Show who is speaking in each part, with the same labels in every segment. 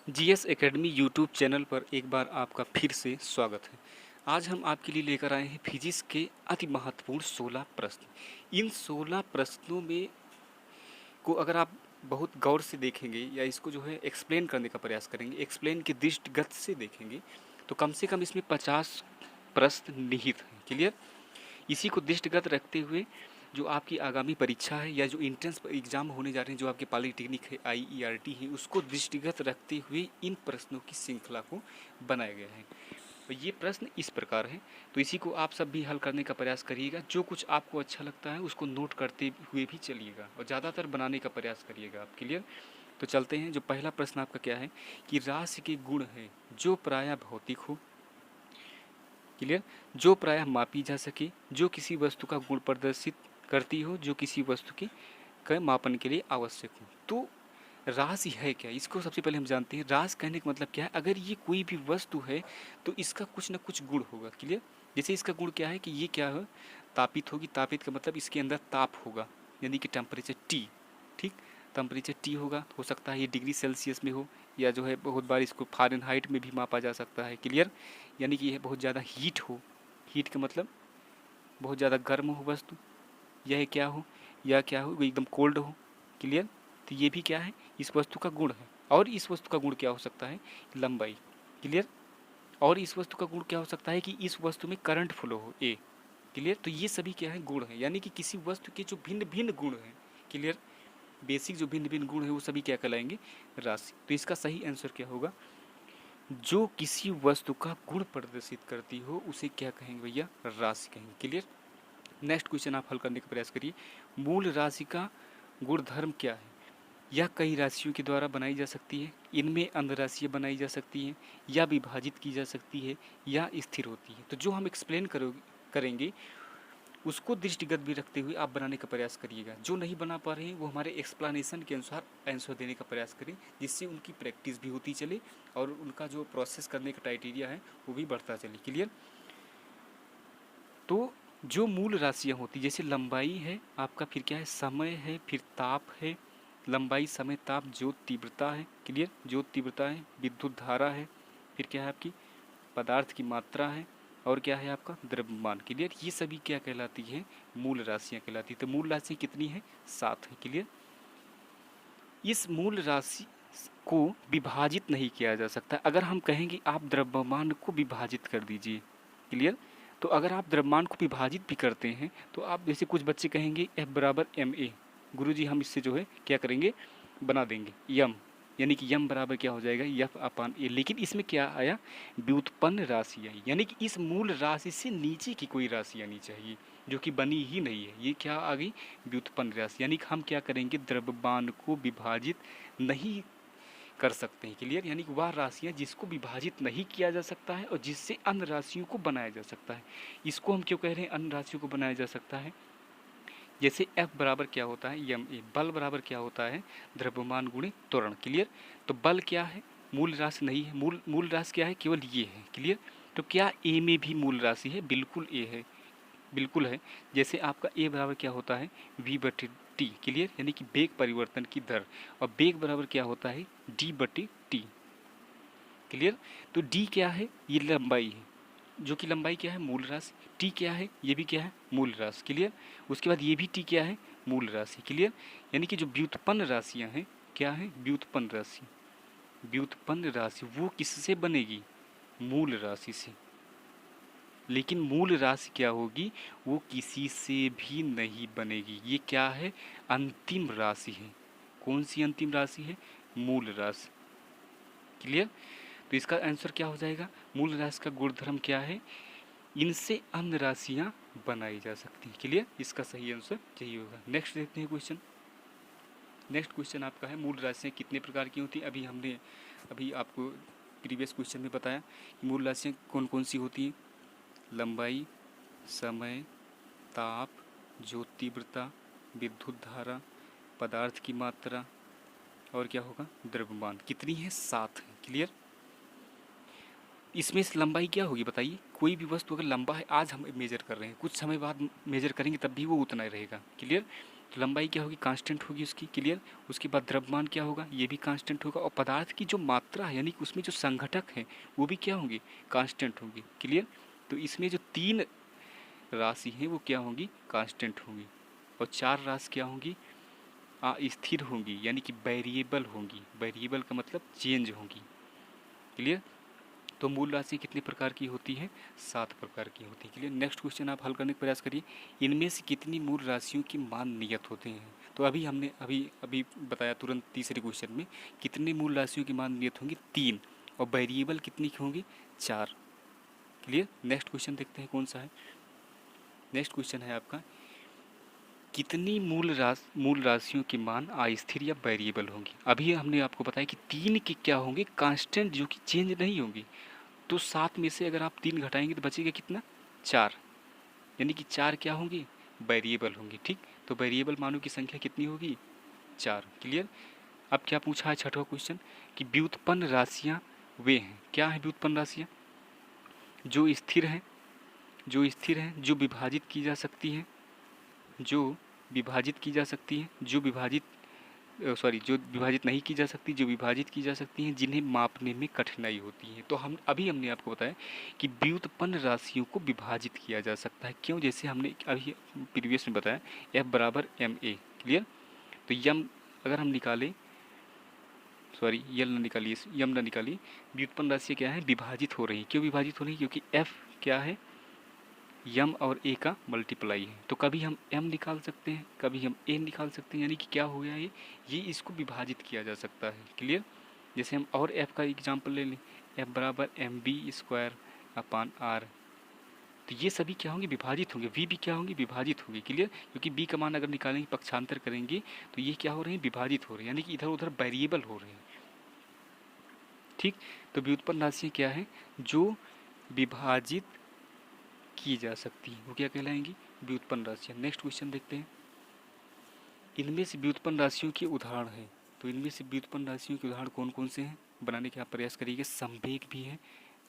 Speaker 1: GS academy YouTube channel पर एक बार आपका फिर से स्वागत है। आज हम आपके लिए लेकर आए हैं फिजिक्स के अति महत्वपूर्ण 16 प्रश्न। इन 16 प्रश्नों में को अगर आप बहुत गौर से देखेंगे या इसको जो है एक्सप्लेन करने का प्रयास करेंगे, एक्सप्लेन के दृष्टिगत से देखेंगे, तो कम से कम इसमें 50 प्रश्न निहित हैं। क्लियर? इसी को दृष्टिगत रखते हुए जो आपकी आगामी परीक्षा है या जो इंट्रेंस एग्जाम होने जा रहे हैं, जो आपके पॉलिटेक्निक है, आईईआरटी है, उसको दृष्टिगत रखते हुए इन प्रश्नों की श्रृंखला को बनाया गया है। और ये प्रश्न इस प्रकार है, तो इसी को आप सब भी हल करने का प्रयास करिएगा। जो कुछ आपको अच्छा लगता है उसको नोट करते हुए भी चलिएगा और ज़्यादातर बनाने का प्रयास करिएगा आप। क्लियर? तो चलते हैं। जो पहला प्रश्न आपका क्या है कि राशि के गुण हैं जो प्रायः भौतिक हो। क्लियर? जो प्रायः मापी जा सके, जो किसी वस्तु का गुण प्रदर्शित करती हो, जो किसी वस्तु के मापन के लिए आवश्यक हो। तो राशि है क्या, इसको सबसे पहले हम जानते हैं। राशि कहने का मतलब क्या है, अगर ये कोई भी वस्तु है तो इसका कुछ ना कुछ गुण होगा। क्लियर? जैसे इसका गुण क्या है कि ये क्या है, तापित होगी। तापित का मतलब इसके अंदर ताप होगा, यानी कि टेम्परेचर टी। ठीक, टेम्परेचर टी होगा। हो सकता है ये डिग्री सेल्सियस में हो, या जो है बहुत बार इसको फ़ारेनहाइट में भी मापा जा सकता है। क्लियर? यानी कि यह बहुत ज़्यादा हीट हो। हीट का मतलब बहुत ज़्यादा गर्म हो वस्तु, यह क्या हो, या क्या हो एकदम कोल्ड हो। क्लियर? तो ये भी क्या है, इस वस्तु का गुण है। और इस वस्तु का गुण क्या हो सकता है, लंबाई। क्लियर? और इस वस्तु का गुण क्या हो सकता है कि इस वस्तु में करंट फ्लो हो, ए। क्लियर? तो ये सभी क्या है, गुण है। यानी कि किसी वस्तु के जो भिन्न भिन्न गुण हैं, क्लियर, बेसिक जो भिन्न भिन्न गुण है वो सभी क्या कहलाएंगे, राशि। तो इसका सही आंसर क्या होगा, जो किसी वस्तु का गुण प्रदर्शित करती हो उसे क्या कहेंगे भैया, राशि कहेंगे। क्लियर? नेक्स्ट क्वेश्चन आप हल करने का प्रयास करिए। मूल राशि का गुणधर्म क्या है। यह कई राशियों के द्वारा बनाई जा सकती है, इनमें अंध राशियाँ बनाई जा सकती हैं, या विभाजित की जा सकती है, या स्थिर होती है। तो जो हम एक्सप्लेन करेंगे उसको दृष्टिगत भी रखते हुए आप बनाने का प्रयास करिएगा। जो नहीं बना पा रहे हैं वो हमारे एक्सप्लेनेशन के अनुसार आंसर देने का प्रयास करें, जिससे उनकी प्रैक्टिस भी होती चले और उनका जो प्रोसेस करने का क्राइटेरिया है वो भी बढ़ता चले। क्लियर? तो जो मूल राशियाँ होती, जैसे लंबाई है आपका, फिर क्या है, समय है, फिर ताप है। लंबाई, समय, ताप, ज्योत तीव्रता है। क्लियर? ज्योत तीव्रता है, विद्युत धारा है, फिर क्या है आपकी पदार्थ की मात्रा है, और क्या है आपका द्रव्यमान। क्लियर? ये सभी क्या कहलाती है, मूल राशियाँ कहलाती है। तो मूल राशि कितनी है, 7 है। क्लियर? इस मूल राशि को विभाजित नहीं किया जा सकता। अगर हम कहेंगे आप द्रव्यमान को विभाजित कर दीजिए। क्लियर? तो अगर आप द्रव्यमान को विभाजित भी करते हैं तो आप, जैसे कुछ बच्चे कहेंगे F बराबर एम ए, गुरु जी हम इससे जो है क्या करेंगे, बना देंगे यम, यानी कि यम बराबर क्या हो जाएगा, यफ अपान ए। लेकिन इसमें क्या आया, व्युत्पन्न राशि आई, यानी कि इस मूल राशि से नीचे की कोई राशि आनी चाहिए जो कि बनी ही नहीं है। ये क्या आ गई, व्युत्पन्न राशि। यानी कि हम क्या करेंगे, द्रव्यमान को विभाजित नहीं कर सकते हैं। क्लियर? यानी कि वह राशियाँ जिसको विभाजित नहीं किया जा सकता है और जिससे अन्य राशियों को बनाया जा सकता है, इसको हम क्यों कह रहे हैं अन्य राशियों को बनाया जा सकता है। जैसे F बराबर क्या होता है, यम ए। बल बराबर क्या होता है, द्रव्यमान गुणे त्वरण। क्लियर? तो बल क्या है, मूल राशि नहीं है। मूल राशि क्या है, केवल ये है। क्लियर? तो क्या ए में भी मूल राशि है, बिल्कुल ए है, बिल्कुल है। जैसे आपका ए बराबर क्या होता है, वी बटे टी। क्लियर? यानी कि वेग परिवर्तन की दर, और वेग बराबर क्या होता है, डी बटे टी। क्लियर? तो डी क्या है, ये लंबाई है, जो कि लंबाई क्या है, मूल राशि। टी क्या है, ये भी क्या है, मूल राशि। क्लियर? उसके बाद ये भी टी क्या है, मूल राशि। क्लियर? यानी कि जो व्युत्पन्न राशियाँ हैं, क्या है, व्युत्पन्न राशि। व्युत्पन्न राशि वो किससे बनेगी, मूल राशि से। लेकिन मूल राशि क्या होगी, वो किसी से भी नहीं बनेगी। ये क्या है, अंतिम राशि है। कौन सी अंतिम राशि है, मूल राशि। क्लियर? तो इसका आंसर क्या हो जाएगा, मूल राशि का गुणधर्म क्या है, इनसे अन्य राशियाँ बनाई जा सकती हैं। क्लियर? इसका सही आंसर यही होगा। नेक्स्ट देखते हैं क्वेश्चन। नेक्स्ट क्वेश्चन आपका है, मूल राशियाँ कितने प्रकार की होती हैं। अभी आपको प्रीवियस क्वेश्चन में बताया कि मूल राशियाँ कौन कौन सी होती हैं। लंबाई, समय, ताप, ज्योत तीव्रता, विद्युत धारा, पदार्थ की मात्रा, और क्या होगा, द्रव्यमान। कितनी है, 7 है। क्लियर? इसमें से लंबाई क्या होगी बताइए, कोई भी वस्तु अगर लंबा है, आज हम मेजर कर रहे हैं, कुछ समय बाद मेजर करेंगे तब भी वो उतना ही रहेगा। क्लियर? तो लंबाई क्या होगी, कांस्टेंट होगी उसकी, क्लियर। उसके बाद द्रव्यमान क्या होगा, ये भी कांस्टेंट होगा, और पदार्थ की जो मात्रा है यानी कि उसमें जो संघटक है वो भी क्या होंगे, कांस्टेंट होंगे, क्लियर। तो इसमें जो 3 राशि हैं वो क्या होंगी, कांस्टेंट होंगी, और 4 राशि क्या होंगी, स्थिर होंगी यानी कि वेरिएबल होंगी। वेरिएबल का मतलब चेंज होंगी, क्लियर। तो मूल राशि कितने प्रकार की होती है, 7 प्रकार की होती है, क्लियर। नेक्स्ट क्वेश्चन आप हल करने का प्रयास करिए। इनमें से कितनी मूल राशियों के मान नियत होते हैं। तो अभी हमने अभी अभी बताया तुरंत तीसरे क्वेश्चन में कितने मूल राशियों के मान नियत होंगे, 3, और वेरिएबल कितनी होंगी, 4, क्लियर। नेक्स्ट क्वेश्चन देखते हैं कौन सा है। नेक्स्ट क्वेश्चन है आपका, कितनी मूल राशियों के मान अस्थिर या वेरिएबल होंगी। अभी हमने आपको बताया कि 3 के क्या होंगे, कांस्टेंट, जो कि चेंज नहीं होंगी। तो 7 में से अगर आप 3 घटाएंगे तो बचेगा कितना, 4, यानी कि 4 क्या होंगी, वेरिएबल होंगी, ठीक। तो वेरिएबल मानों की संख्या कितनी होगी, 4, क्लियर। अब क्या पूछा है छठवां क्वेश्चन, कि व्युत्पन्न राशियाँ वे हैं, क्या है व्युत्पन्न राशियाँ, जो स्थिर हैं, जो विभाजित की जा सकती हैं, जो विभाजित की जा सकती हैं, जो विभाजित नहीं की जा सकती, जो विभाजित की जा सकती हैं, जिन्हें मापने में कठिनाई होती है। तो हमने आपको बताया कि व्युत्पन्न राशियों को विभाजित किया जा सकता है, क्यों, जैसे हमने अभी प्रीवियस में बताया F बराबर ma, क्लियर। तो यम अगर हम निकालें, यल ना निकालिए, यम ना निकालिए, व्युत्पन्न राशि क्या है, विभाजित हो रही है। क्यों विभाजित हो रही है, क्योंकि F क्या है, यम और ए का मल्टीप्लाई है। तो कभी हम m निकाल सकते हैं, कभी हम a निकाल सकते हैं, यानी कि क्या हो गया ये इसको विभाजित किया जा सकता है, क्लियर। जैसे हम और f का एग्जांपल ले लें, f बराबर mv² अपान r। तो ये सभी क्या होंगे, विभाजित होंगे, v भी क्या होंगे, विभाजित होंगे, क्लियर। क्योंकि b का मान अगर निकालेंगे, पक्षांतर करेंगे, तो ये क्या हो रहे हैं, विभाजित हो रहे हैं, यानी कि इधर उधर वेरिएबल हो रहे हैं, ठीक। तो व्युत्पन्न राशियाँ क्या है, जो विभाजित की जा सकती हैं, वो क्या कहलाएंगी, व्युत्पन्न राशियाँ। नेक्स्ट क्वेश्चन देखते हैं, इनमें से व्युत्पन्न राशियों के उदाहरण हैं। तो इनमें से व्युत्पन्न राशियों के उदाहरण कौन कौन से हैं, बनाने का आप प्रयास करिए। संवेग भी है,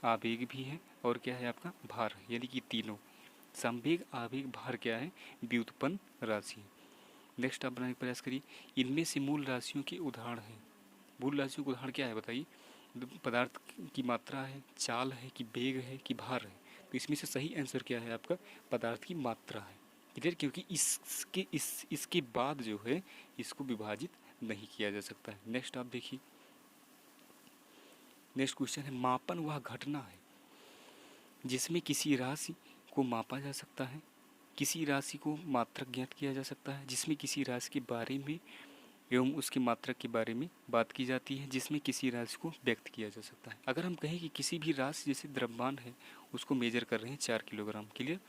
Speaker 1: आवेग भी है, और क्या है आपका भार है, यानी कि तीनों, संवेग, आवेग, भार क्या है, व्युत्पन्न राशि। नेक्स्ट आप बनाने का प्रयास करिए, इनमें से मूल राशियों के उदाहरण हैं। मूल राशियों के उदाहरण क्या है बताइए, पदार्थ की मात्रा है, चाल है, कि वेग है, कि भार है। तो इसमें से सही आंसर क्या है आपका, पदार्थ की मात्रा है, क्लियर। क्योंकि इसके बाद जो है इसको विभाजित नहीं किया जा सकता है। नेक्स्ट आप देखिए, नेक्स्ट क्वेश्चन है, मापन वह घटना है जिसमें किसी राशि को मापा जा सकता है, किसी राशि को मात्रक ज्ञात किया जा सकता है, जिसमें किसी राशि के बारे में एवं उसके मात्रक के बारे में बात की जाती है, जिसमें किसी राशि को व्यक्त किया जा सकता है। अगर हम कहें कि किसी भी राशि, जैसे द्रव्यमान है, उसको मेजर कर रहे हैं 4 किलोग्राम, क्लियर।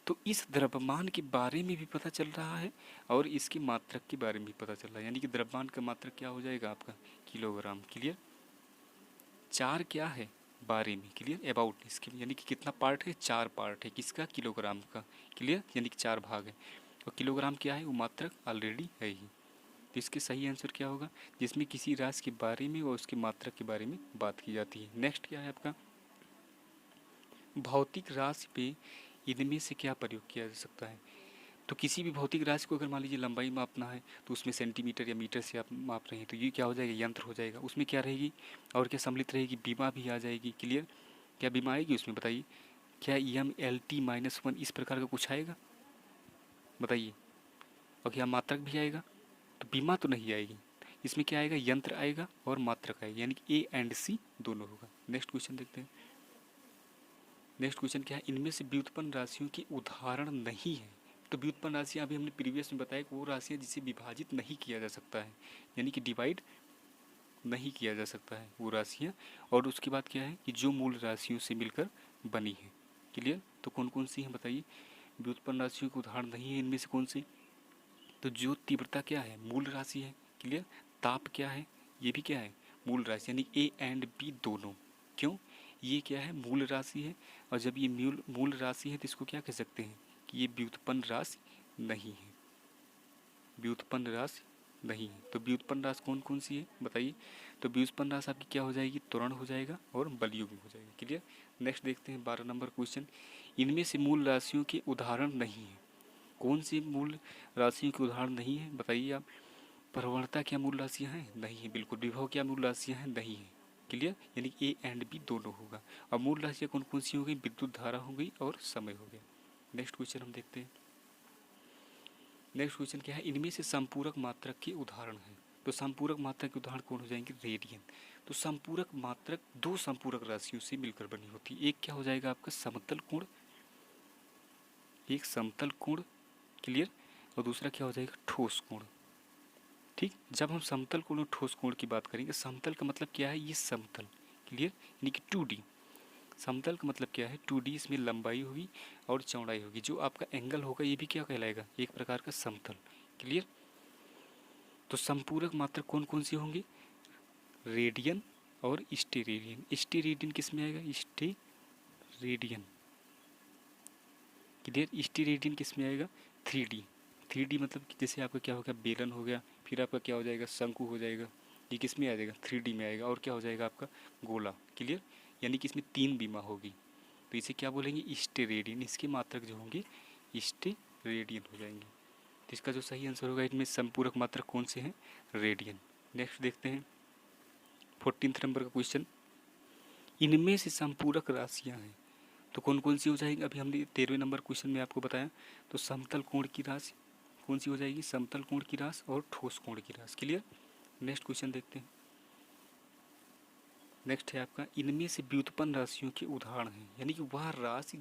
Speaker 1: तो इस द्रव्यमान के बारे में भी पता चल रहा है और इसकी मात्रक के बारे में भी पता चल रहा है, यानी कि द्रव्यमान का मात्रक क्या हो जाएगा आपका, किलोग्राम, क्लियर। 4 क्या है, बारे में, क्लियर, अबाउट इसके, यानी कि कितना पार्ट है, 4 पार्ट है, किसका, किलोग्राम का, क्लियर, यानी कि 4 भाग है। और किलोग्राम क्या है, वो मात्रक ऑलरेडी है ही। तो इसके सही आंसर क्या होगा, जिसमें किसी राशि के बारे में और उसके मात्रक के बारे में बात की जाती है। नेक्स्ट क्या है आपका, भौतिक राशि पे इनमें से क्या प्रयोग किया जा सकता है। तो किसी भी भौतिक राशि को अगर मान लीजिए लंबाई मापना है, तो उसमें सेंटीमीटर या मीटर से आप माप रहे हैं, तो ये क्या हो जाएगा, यंत्र हो जाएगा। उसमें क्या रहेगी, और क्या सम्मिलित रहेगी, बीमा भी आ जाएगी, क्लियर। क्या बीमा आएगी उसमें बताइए, क्या EMLT-1 इस प्रकार का कुछ आएगा, बताइए। और क्या मात्रक भी आएगा, तो बीमा तो नहीं आएगी। इसमें क्या आएगा, यंत्र आएगा और मात्रक आएगा, यानी कि A एंड C दोनों होगा। नेक्स्ट क्वेश्चन देखते हैं। नेक्स्ट क्वेश्चन क्या है, इनमें से व्युत्पन्न राशियों के उदाहरण नहीं है। तो व्युत्पन्न राशियाँ अभी हमने प्रीवियस में बताया कि वो राशियाँ जिसे विभाजित नहीं किया जा सकता है, यानी कि डिवाइड नहीं किया जा सकता है वो राशियाँ। और उसके बाद क्या है कि जो मूल राशियों से मिलकर बनी है, क्लियर। तो कौन कौन सी हैं बताइए, व्युत्पन्न राशियों के उदाहरण नहीं है इनमें से कौन सी। तो जो तीव्रता क्या है, मूल राशि है, क्लियर। ताप क्या है, ये भी क्या है, मूल राशि, यानी A एंड B दोनों। क्यों, ये क्या है, मूल राशि है। और जब ये मूल राशि है तो इसको क्या कह सकते हैं कि ये व्युत्पन्न राशि नहीं है, व्युत्पन्न राशि नहीं है। तो व्युत्पन्न राशि कौन कौन सी है बताइए। तो व्युत्पन्न राशि आपकी क्या हो जाएगी, त्वरण हो जाएगा और बलयुग्म हो जाएगा, क्लियर। नेक्स्ट देखते हैं 12 नंबर क्वेश्चन, इनमें से मूल राशियों के उदाहरण नहीं है। कौन सी मूल राशियों के उदाहरण नहीं है, बताइए आप। प्रवणता क्या मूल राशियाँ हैं? नहीं है बिल्कुल। विभव क्या मूल राशियाँ हैं? नहीं है। क्लियर, यानी ए एंड बी दोनों होगा। अब मूल राशियाँ कौन कौन सी हो गई? विद्युत धारा हो गई और समय हो गया। नेक्स्ट क्वेश्चन हम देखते हैं। नेक्स्ट क्वेश्चन क्या है? इनमें से संपूरक मात्रक के उदाहरण हैं। तो संपूरक मात्रक के उदाहरण कौन हो जाएंगे? रेडियन। तो संपूरक मात्रक दो संपूरक राशियों से मिलकर बनी होती है। एक क्या हो जाएगा आपका? समतल कोण, एक समतल कोण, क्लियर, और दूसरा क्या हो जाएगा? ठोस कोण। ठीक, जब हम समतल कोण और ठोस कोण की बात करेंगे, समतल का मतलब क्या है? ये समतल, क्लियर, यानी कि 2D। समतल का मतलब क्या है? 2D, इसमें लंबाई होगी और चौड़ाई होगी। जो आपका एंगल होगा ये भी क्या कहलाएगा? एक प्रकार का समतल, क्लियर। तो संपूरक मात्रक कौन कौन सी होंगी? रेडियन और स्टेरेडियन। स्टेरेडियन किस में आएगा? Steradian, clear. स्टेरेडियन किस में आएगा? 3D। 3D मतलब कि जैसे आपका क्या हो गया? बेलन हो गया, फिर आपका क्या हो जाएगा? शंकु हो जाएगा। ये किस में आ जाएगा? 3D में आएगा। और क्या हो जाएगा आपका? गोला, क्लियर, यानी कि इसमें 3 बीमा होगी। तो इसे क्या बोलेंगे? स्टेरेडियन। इसके मात्रक जो होंगे स्टेरेडियन हो जाएंगे। तो इसका जो सही आंसर होगा इनमें संपूरक मात्रक कौन से हैं? रेडियन। नेक्स्ट देखते हैं 14th नंबर का क्वेश्चन। इनमें से संपूरक राशियां हैं तो कौन कौन सी हो जाएगी? अभी हमने 13वें नंबर क्वेश्चन में आपको बताया। तो समतल कोण की राशि कौन सी हो जाएगी? समतल कोण की राशि और ठोस कोण की राशि, क्लियर। नेक्स्ट क्वेश्चन देखते हैं। नेक्स्ट है आपका, इनमें से व्युत्पन्न राशियों के उदाहरण हैं, यानी कि वह राशि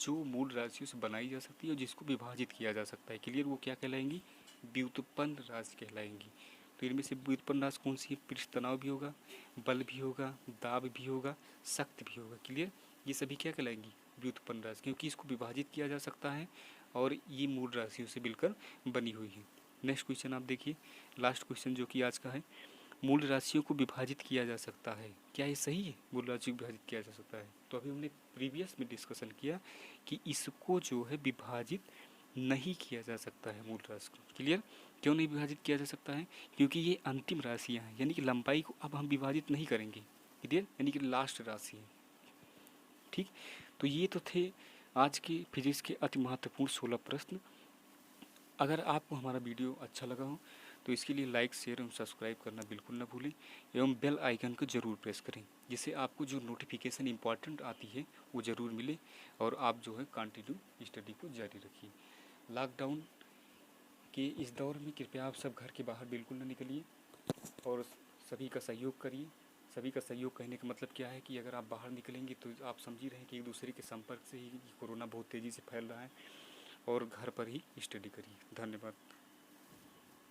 Speaker 1: जो मूल राशियों से बनाई जा सकती है और जिसको विभाजित किया जा सकता है, क्लियर, वो क्या कहलाएंगी? व्युत्पन्न राशि कहलाएंगी। तो इनमें से व्युत्पन्न राशि कौन सी है? पृष्ठ तनाव भी होगा, बल भी होगा, दाब भी होगा, शक्ति भी होगा, क्लियर। ये सभी क्या कहलाएंगी? व्युत्पन्न राशि, क्योंकि इसको विभाजित किया जा सकता है और ये मूल राशियों से मिलकर बनी हुई है। नेक्स्ट क्वेश्चन आप देखिए, लास्ट क्वेश्चन जो कि आज का है। मूल राशियों को विभाजित किया जा सकता है, क्या ये सही है? मूल राशि को विभाजित किया जा सकता है। तो अभी हमने प्रीवियस में डिस्कशन किया कि इसको जो है विभाजित नहीं किया जा सकता है मूल राशि को, क्लियर। क्यों नहीं विभाजित किया जा सकता है? क्योंकि ये अंतिम राशियाँ हैं, यानी कि लंबाई को अब हम विभाजित नहीं करेंगे, क्लियर, यानी कि लास्ट राशि है। ठीक, तो ये तो थे आज के फिजिक्स के अति महत्वपूर्ण 16 प्रश्न। अगर आपको हमारा वीडियो अच्छा लगा हो तो इसके लिए लाइक, शेयर एवं सब्सक्राइब करना बिल्कुल ना भूलें एवं बेल आइकन को ज़रूर प्रेस करें, जिससे आपको जो नोटिफिकेशन इंपॉर्टेंट आती है वो ज़रूर मिले और आप जो है कंटिन्यू स्टडी को जारी रखिए। लॉकडाउन के इस दौर में कृपया आप सब घर के बाहर बिल्कुल ना निकलिए और सभी का सहयोग करिए। सभी का सहयोग कहने का मतलब क्या है कि अगर आप बाहर निकलेंगे तो आप समझ ही रहे हैं कि एक दूसरे के संपर्क से ही कोरोना बहुत तेज़ी से फैल रहा है, और घर पर ही स्टडी करिए। धन्यवाद।